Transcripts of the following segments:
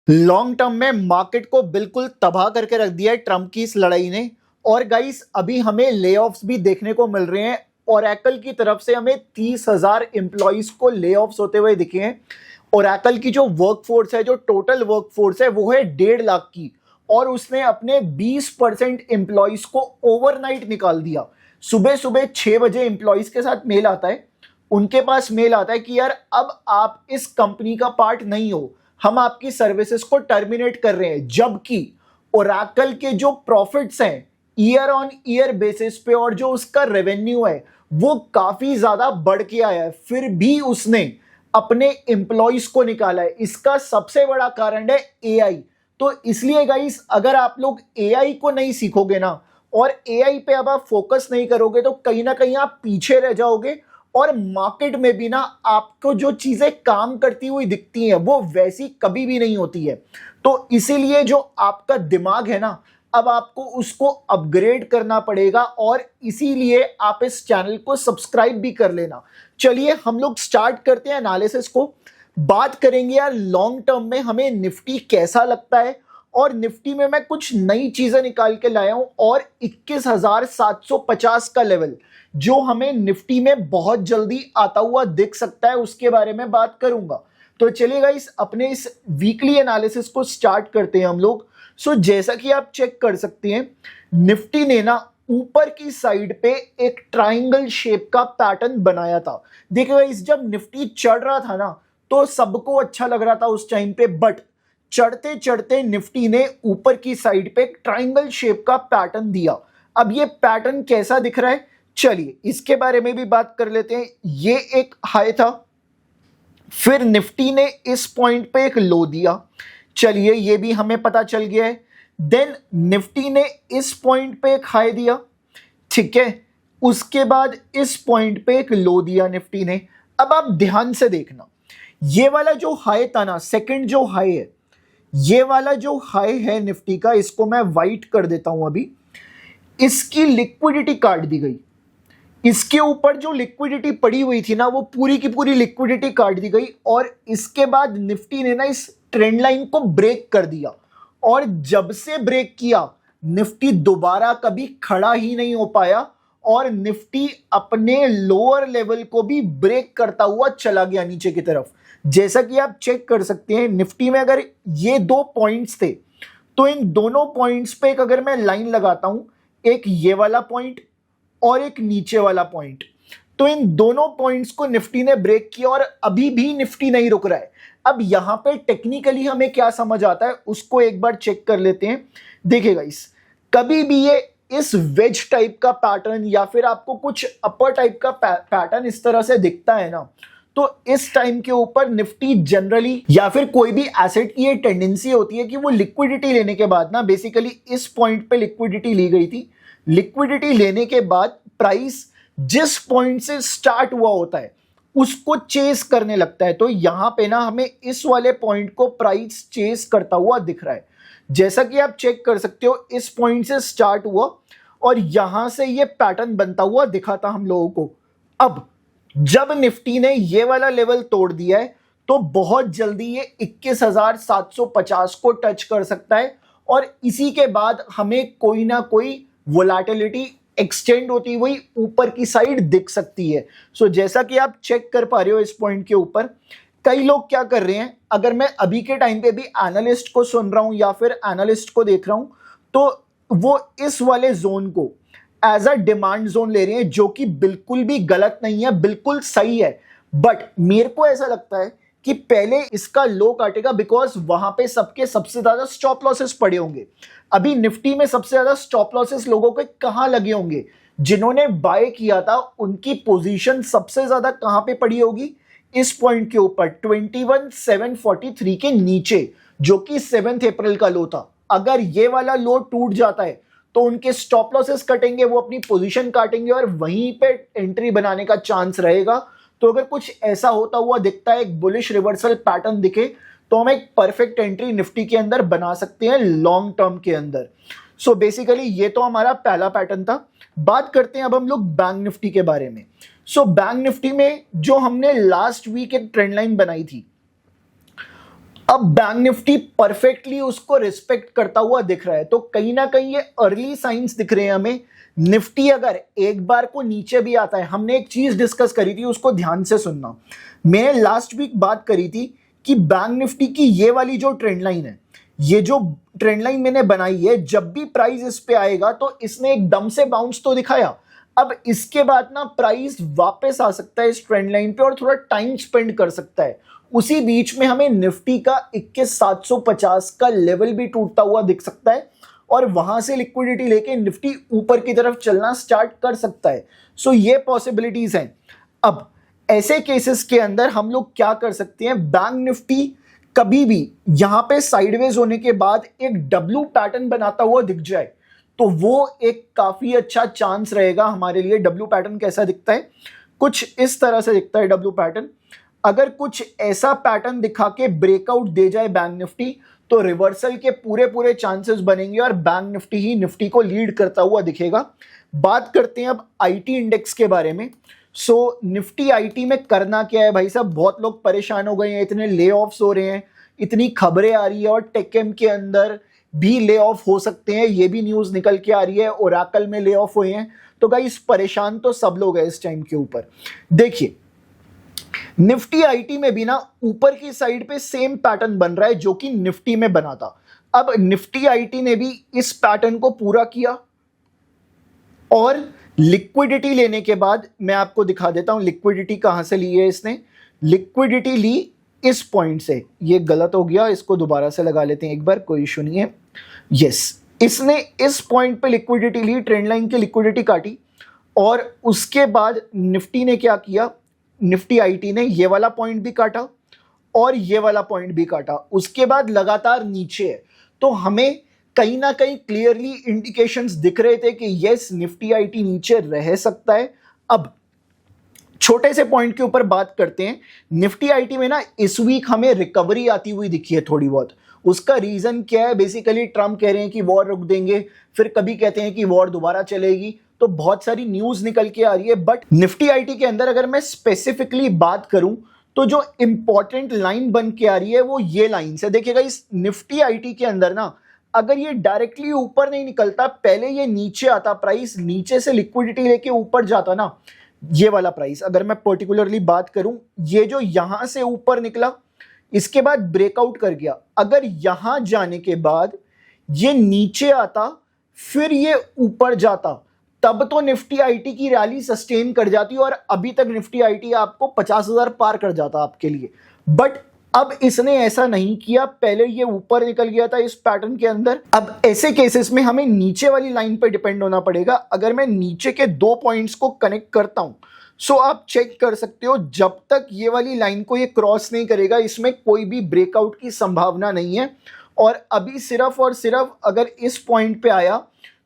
Long term में market को बिल्कुल तबाह करके रख दिया है ट्रम्प की इस लड़ाई ने। और गाइस अभी हमें लेऑफ्स भी देखने को मिल रहे हैं। ओरेकल की तरफ से हमें 30,000 एम्प्लॉइज को लेऑफ्स होते हुए दिखे हैं। ओरेकल की जो वर्कफोर्स है, जो टोटल वर्कफोर्स है, वो है 1.5 लाख की, और उसने अपने 20% एम्प्लॉइज को ओवरनाइट निकाल दिया। सुबह सुबह 6 बजे एम्प्लॉइज के साथ मेल आता है, उनके पास मेल आता है कि यार अब आप इस कंपनी का पार्ट नहीं हो, हम आपकी सर्विसेज को टर्मिनेट कर रहे हैं। जबकि ओरेकल के जो प्रॉफिट्स हैं ईयर ऑन ईयर बेसिस पे और जो उसका रेवेन्यू है वो काफी ज्यादा बढ़ के आया है, फिर भी उसने अपने एम्प्लॉइज को निकाला है। इसका सबसे बड़ा कारण है एआई। तो इसलिए गाइस अगर आप लोग एआई को नहीं सीखोगे ना और एआई पे अब आप फोकस नहीं करोगे तो कहीं ना कहीं आप पीछे रह जाओगे। और मार्केट में भी ना आपको जो चीजें काम करती हुई दिखती हैं वो वैसी कभी भी नहीं होती है। तो इसीलिए जो आपका दिमाग है ना, अब आपको उसको अपग्रेड करना पड़ेगा, और इसीलिए आप इस चैनल को सब्सक्राइब भी कर लेना। चलिए हम लोग स्टार्ट करते हैं एनालिसिस को। बात करेंगे यार लॉन्ग टर्म में हमें निफ्टी कैसा लगता है, और निफ्टी में मैं कुछ नई चीजें निकाल के लाया हूं। और 21,750 का लेवल जो हमें निफ्टी में बहुत जल्दी आता हुआ दिख सकता है उसके बारे में बात करूंगा। तो चलिए गाइस अपने इस वीकली एनालिसिस को स्टार्ट करते हैं हम लोग। जैसा कि आप चेक कर सकते हैं, निफ्टी ने ना ऊपर की साइड पे एक ट्रायंगल शेप का पैटर्न बनाया था। देखिए गाइस जब निफ्टी चढ़ रहा था ना तो सबको अच्छा लग रहा था उस टाइम पे, बट चढ़ते चढ़ते निफ्टी ने ऊपर की साइड पे एक ट्रायंगल शेप का पैटर्न दिया। अब ये पैटर्न कैसा दिख रहा है, चलिए इसके बारे में भी बात कर लेते हैं। ये एक हाई था, फिर निफ्टी ने इस पॉइंट पे एक लो दिया, चलिए ये भी हमें पता चल गया है। देन निफ्टी ने इस पॉइंट पे एक हाई दिया, ठीक है, उसके बाद इस पॉइंट पे एक लो दिया निफ्टी ने। अब आप ध्यान से देखना, ये वाला जो हाई था ना, सेकंड जो हाई है, ये वाला जो हाई है निफ्टी का, इसको मैं वाइट कर देता हूं अभी। इसकी लिक्विडिटी काट दी गई, इसके ऊपर जो लिक्विडिटी पड़ी हुई थी ना वो पूरी की पूरी लिक्विडिटी काट दी गई। और इसके बाद निफ्टी ने ना इस ट्रेंड लाइन को ब्रेक कर दिया, और जब से ब्रेक किया निफ्टी दोबारा कभी खड़ा ही नहीं हो पाया, और निफ्टी अपने लोअर लेवल को भी ब्रेक करता हुआ चला गया नीचे की तरफ। जैसा कि आप चेक कर सकते हैं निफ्टी में अगर ये दो पॉइंट्स थे तो इन दोनों पॉइंट्स पे एक अगर मैं लाइन लगाता हूं, एक ये वाला पॉइंट और एक नीचे वाला पॉइंट, तो इन दोनों पॉइंट्स को निफ्टी ने ब्रेक किया और अभी भी निफ्टी नहीं रुक रहा है। अब यहां पे टेक्निकली हमें क्या समझ आता है उसको एक बार चेक कर लेते हैं। देखिएगा इस कभी भी ये इस वेज टाइप का पैटर्न या फिर आपको कुछ अपर टाइप का पैटर्न इस तरह से दिखता है ना, तो इस टाइम के ऊपर निफ्टी जनरली या फिर कोई भी एसेट की ये टेंडेंसी होती है कि वो लिक्विडिटी लेने के बाद ना, बेसिकली इस पॉइंट पे लिक्विडिटी ली गई थी, लिक्विडिटी लेने के बाद प्राइस जिस पॉइंट से स्टार्ट हुआ होता है उसको चेस करने लगता है। तो यहां पे ना हमें इस वाले पॉइंट को प्राइस चेस करता हुआ दिख रहा है। जैसा कि आप चेक कर सकते हो इस पॉइंट से स्टार्ट हुआ और यहां से ये पैटर्न बनता हुआ दिखा था हम लोगों को। अब जब निफ्टी ने ये वाला लेवल तोड़ दिया है तो बहुत जल्दी ये 21,750 को टच कर सकता है, और इसी के बाद हमें कोई ना कोई वोलेटिलिटी एक्सटेंड होती हुई ऊपर की साइड दिख सकती है। जैसा कि आप चेक कर पा रहे हो इस पॉइंट के ऊपर कई लोग क्या कर रहे हैं, अगर मैं अभी के टाइम पे भी एनालिस्ट को सुन रहा हूं या फिर एनालिस्ट को देख रहा हूं, तो वो इस वाले जोन को एज अ डिमांड जोन ले रहे हैं, जो कि बिल्कुल भी गलत नहीं है, बिल्कुल सही है। बट मेरे को ऐसा लगता है कि पहले इसका लो काटेगा, बिकॉज वहां पे सबके सबसे ज्यादा स्टॉप लॉसेस पड़े होंगे। अभी निफ्टी में सबसे ज्यादा स्टॉप लॉसेस लोगों के कहां लगे होंगे, जिन्होंने बाय किया था उनकी पोजीशन सबसे ज्यादा कहां पे पड़ी होगी, इस पॉइंट के ऊपर 21,743 के नीचे, जो कि 7 अप्रैल का लो था। अगर ये वाला लो टूट जाता है तो उनके स्टॉप लॉसेस कटेंगे, वो अपनी पोजीशन काटेंगे और वहीं पे एंट्री बनाने का चांस रहेगा। तो अगर कुछ ऐसा होता हुआ दिखता है, एक बुलिश रिवर्सल पैटर्न दिखे, तो हम एक परफेक्ट एंट्री निफ्टी के अंदर बना सकते हैं लॉन्ग टर्म के अंदर। बेसिकली ये तो हमारा पहला पैटर्न था। बात करते हैं अब हम लोग बैंक निफ्टी के बारे में। बैंक निफ्टी में जो हमने लास्ट वीक एक ट्रेंड लाइन बनाई थी, अब बैंक निफ्टी परफेक्टली उसको रिस्पेक्ट करता हुआ दिख रहा है, तो कहीं ना कहीं ये अर्ली साइंस दिख रहे हैं हमें। निफ्टी अगर एक बार को नीचे भी आता है, हमने एक चीज डिस्कस करी थी, उसको ध्यान से सुनना। मैंने लास्ट वीक बात करी थी कि बैंक निफ्टी की ये वाली जो ट्रेंड लाइन है, ये जो ट्रेंड लाइन मैंने बनाई है, जब भी प्राइस इस पे आएगा तो इसने एकदम से बाउंस तो दिखाया। अब इसके बाद ना प्राइस वापस आ सकता है इस ट्रेंड लाइन पे और थोड़ा टाइम स्पेंड कर सकता है। उसी बीच में हमें निफ्टी का 21,750 का लेवल भी टूटता हुआ दिख सकता है और वहां से लिक्विडिटी लेके निफ्टी ऊपर की तरफ चलना स्टार्ट कर सकता है। सो ये पॉसिबिलिटीज हैं। अब ऐसे केसेस के अंदर हम लोग क्या कर सकते हैं, बैंक निफ्टी कभी भी यहां पे साइडवेज होने के बाद एक डब्ल्यू पैटर्न बनाता हुआ दिख जाए तो वो एक काफी अच्छा चांस रहेगा हमारे लिए। डब्ल्यू पैटर्न कैसा दिखता है, कुछ इस तरह से दिखता है डब्ल्यू पैटर्न। अगर कुछ ऐसा पैटर्न दिखा के ब्रेकआउट दे जाए बैंक निफ्टी तो रिवर्सल के पूरे पूरे चांसेस बनेंगे और बैंक निफ्टी ही निफ्टी को लीड करता हुआ दिखेगा। बात करते हैं अब आईटी इंडेक्स के बारे में। सो निफ्टी आईटी में करना क्या है भाई साहब, बहुत लोग परेशान हो गए हैं, इतने ले ऑफ्स हो रहे हैं, इतनी खबरें आ रही है और टेकएम के अंदर भी ले ऑफ हो सकते हैं, ये भी न्यूज निकल के आ रही है, ओरेकल में ले ऑफ हुए हैं। तो गाइस परेशान तो सब लोग हैं इस टाइम के ऊपर। देखिए निफ्टी आईटी में भी ना ऊपर की साइड पे सेम पैटर्न बन रहा है जो कि निफ्टी में बना था। अब निफ्टी आईटी ने भी इस पैटर्न को पूरा किया और लिक्विडिटी लेने के बाद मैं आपको दिखा देता हूं लिक्विडिटी कहां से ली है इसने। लिक्विडिटी ली इस पॉइंट से, ये गलत हो गया, इसको दोबारा से लगा लेते हैं एक बार, कोई इशू नहीं है। यस, इसने इस पॉइंट पे लिक्विडिटी ली, ट्रेंड लाइन की लिक्विडिटी काटी और उसके बाद निफ्टी ने क्या किया, निफ्टी आईटी ने ये वाला पॉइंट भी काटा और ये वाला पॉइंट भी काटा, उसके बाद लगातार नीचे है। तो हमें कहीं ना कहीं क्लियरली इंडिकेशंस दिख रहे थे कि यस निफ्टी आईटी नीचे रह सकता है। अब छोटे से पॉइंट के ऊपर बात करते हैं। निफ्टी आईटी में ना इस वीक हमें रिकवरी आती हुई दिखी है थोड़ी बहुत। उसका रीजन क्या है, बेसिकली ट्रम्प कह रहे हैं कि वॉर रुक देंगे, फिर कभी कहते हैं कि वॉर दोबारा चलेगी, तो बहुत सारी न्यूज निकल के आ रही है। बट निफ्टी आईटी के अंदर अगर मैं स्पेसिफिकली बात करूं तो जो इंपॉर्टेंट लाइन बन के आ रही है वो ये लाइन है। देखिएगा इस निफ्टी आईटी के अंदर ना अगर ये डायरेक्टली ऊपर नहीं निकलता, पहले ये नीचे आता, प्राइस नीचे से लिक्विडिटी लेके ऊपर जाता ना, ये वाला प्राइस अगर मैं पर्टिकुलरली बात करूं, ये जो यहां से ऊपर निकला इसके बाद ब्रेकआउट कर गया, अगर यहां जाने के बाद ये नीचे आता फिर ये ऊपर जाता, तब तो निफ्टी आईटी की रैली सस्टेन कर जाती और अभी तक निफ्टी आईटी आपको 50,000 पार कर जाता आपके लिए। बट अब इसने ऐसा नहीं किया, पहले ये ऊपर निकल गया था इस पैटर्न के अंदर। अब ऐसे केसेस में हमें नीचे वाली लाइन पर डिपेंड होना पड़ेगा। अगर मैं नीचे के 2 पॉइंट्स को कनेक्ट करता हूं, सो आप चेक कर सकते हो जब तक ये वाली लाइन को ये क्रॉस नहीं करेगा इसमें कोई भी ब्रेकआउट की संभावना नहीं है। और अभी सिर्फ और सिर्फ अगर इस पॉइंट पे आया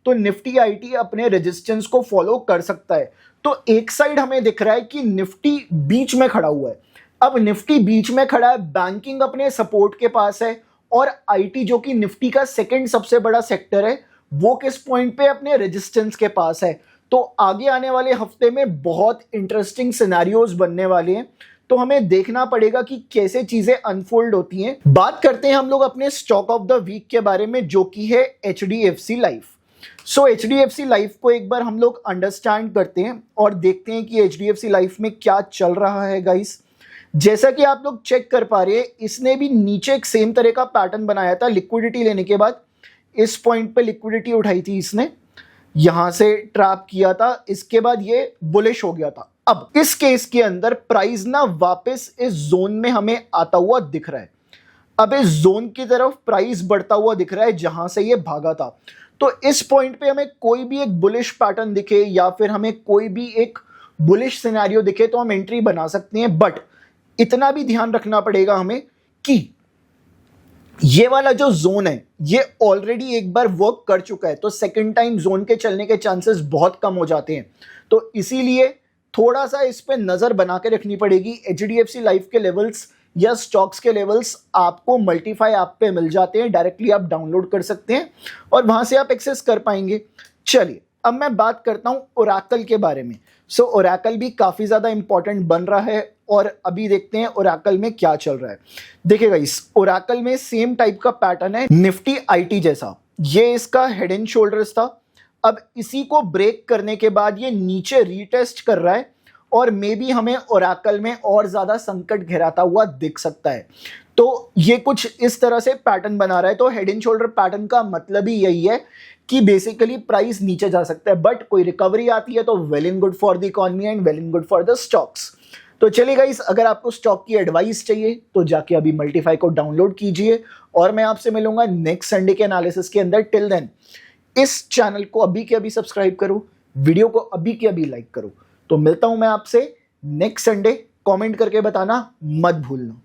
तो निफ्टी आईटी अपने रेजिस्टेंस को फॉलो कर सकता है। तो एक साइड हमें दिख रहा है कि निफ्टी बीच में खड़ा हुआ है। अब निफ्टी बीच में खड़ा है, बैंकिंग अपने सपोर्ट के पास है और आईटी जो कि निफ्टी का सेकंड सबसे बड़ा सेक्टर है वो किस पॉइंट पे, अपने रेजिस्टेंस के पास है। तो आगे आने वाले हफ्ते में बहुत इंटरेस्टिंग सिनेरियोज बनने वाले हैं, तो हमें देखना पड़ेगा कि कैसे चीजें अनफोल्ड होती हैं। बात करते हैं हम लोग अपने स्टॉक ऑफ द वीक के बारे में जो कि है एचडीएफसी लाइफ। सो एचडीएफसी लाइफ को एक बार हम लोग अंडरस्टैंड करते हैं और देखते हैं कि एचडीएफसी लाइफ में क्या चल रहा है गाइस। जैसा कि आप लोग चेक कर पा रहे हैं, इसने भी नीचे एक सेम तरह का पैटर्न बनाया था लिक्विडिटी लेने के बाद। इस पॉइंट पे लिक्विडिटी उठाई थी इसने, यहां से ट्रैप किया था, इसके बाद ये बुलिश हो गया था। अब इस केस के अंदर प्राइस ना वापस इस जोन में हमें आता हुआ दिख रहा है। अब इस जोन की तरफ प्राइस बढ़ता हुआ दिख रहा है जहां से ये भागा था। तो इस पॉइंट पे हमें कोई भी एक बुलिश पैटर्न दिखे या फिर हमें कोई भी एक बुलिश सिनेरियो दिखे तो हम एंट्री बना सकते हैं। बट इतना भी ध्यान रखना पड़ेगा हमें कि ये वाला जो जोन है ये ऑलरेडी एक बार वर्क कर चुका है, तो सेकंड टाइम जोन के चलने के चांसेस बहुत कम हो जाते हैं। तो इसीलिए थोड़ा सा इस पे नजर बना के रखनी पड़ेगी। एचडीएफसी लाइफ के लेवल्स या स्टॉक्स के लेवल्स आपको मल्टीफाई ऐप पे मिल जाते हैं, डायरेक्टली आप डाउनलोड कर सकते हैं और वहां से आप एक्सेस कर पाएंगे। चलिए अब मैं बात करता हूं ओरेकल के बारे में। सो ओरेकल भी काफी ज्यादा इंपॉर्टेंट बन रहा है और अभी देखते हैं ओरेकल में क्या चल रहा है। देखिएगा इस ओरेकल में सेम टाइप का पैटर्न है निफ्टी आईटी जैसा। ये इसका हेड एंड शोल्डर्स था। अब इसी को ब्रेक करने के बाद ये नीचे रीटेस्ट कर रहा है और मे बी हमें ओरेकल में और ज्यादा संकट घिराता हुआ दिख सकता है। तो ये कुछ इस तरह से पैटर्न बना रहा है। तो हेड एंड शोल्डर पैटर्न का मतलब ही यही है कि बेसिकली प्राइस नीचे जा सकता है, बट कोई रिकवरी आती है तो well in good for the economy and well in good for the stocks. तो चलिए गाइस, अगर आपको स्टॉक की एडवाइस चाहिए तो जाके अभी मल्टीफाई को डाउनलोड कीजिए और मैं आपसे मिलूंगा नेक्स्ट संडे के एनालिसिस के अंदर। टिल देन इस चैनल को अभी के अभी सब्सक्राइब करो, वीडियो को अभी के अभी लाइक करो। तो मिलता हूं मैं आपसे नेक्स्ट संडे। कमेंट करके बताना मत भूलना।